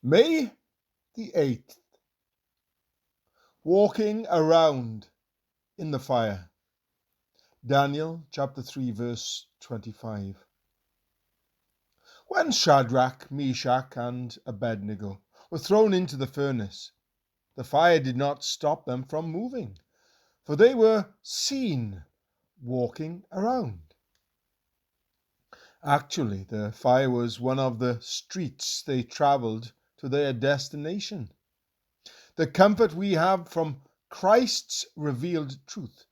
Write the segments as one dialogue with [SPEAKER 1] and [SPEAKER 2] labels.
[SPEAKER 1] May the 8th. Walking around in the fire. Daniel chapter 3 verse 25. When Shadrach, Meshach, and Abednego were thrown into the furnace, the fire did not stop them from moving, for they were seen walking around. Actually, the fire was one of the streets they traveled to their destination. The comfort we have from Christ's revealed truth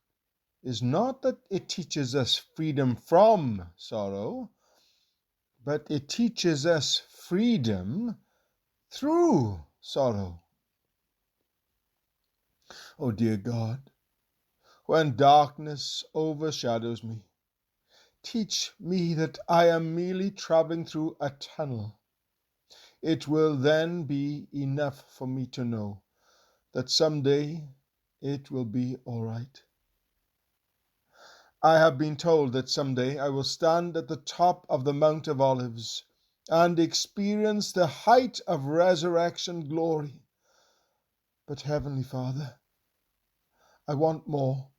[SPEAKER 1] is not that it teaches us freedom from sorrow, but it teaches us freedom through sorrow. Oh, dear God, when darkness overshadows me, teach me that I am merely traveling through a tunnel. It will then be enough for me to know that someday it will be all right. I have been told that someday I will stand at the top of the Mount of Olives and experience the height of resurrection glory. But Heavenly Father, I want more.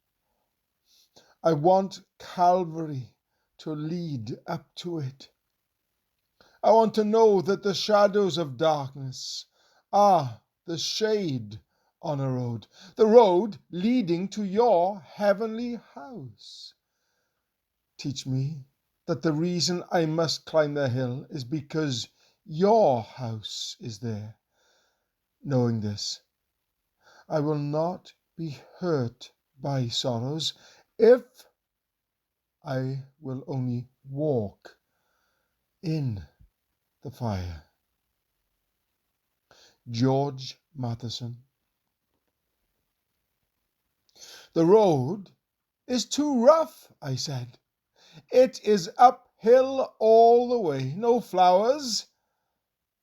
[SPEAKER 1] I want Calvary to lead up to it. I want to know that the shadows of darkness are the shade on a road, the road leading to your heavenly house. Teach me that the reason I must climb the hill is because your house is there. Knowing this, I will not be hurt by sorrows if I will only walk in the fire. George Matheson. The road is too rough, I said. It is uphill all the way. No flowers,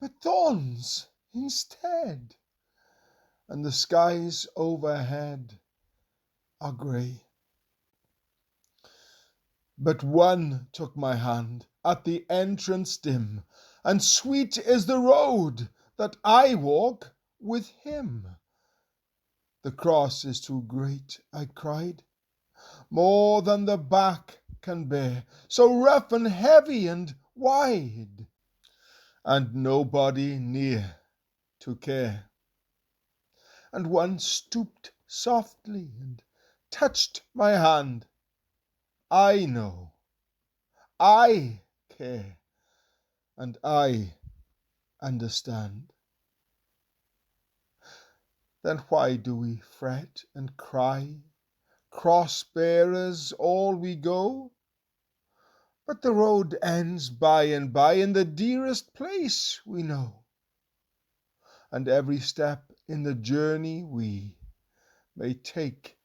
[SPEAKER 1] but thorns instead. And the skies overhead are grey. But one took my hand at the entrance dim, and sweet is the road that I walk with him. The cross is too great, I cried, more than the back can bear, so rough and heavy and wide, and nobody near to care. And one stooped softly and touched my hand. I know, I care, and I understand. Then why do we fret and cry, cross-bearers all we go? But the road ends by and by in the dearest place we know, and every step in the journey we may take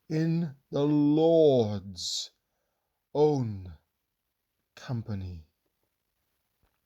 [SPEAKER 1] in the Lord's own company.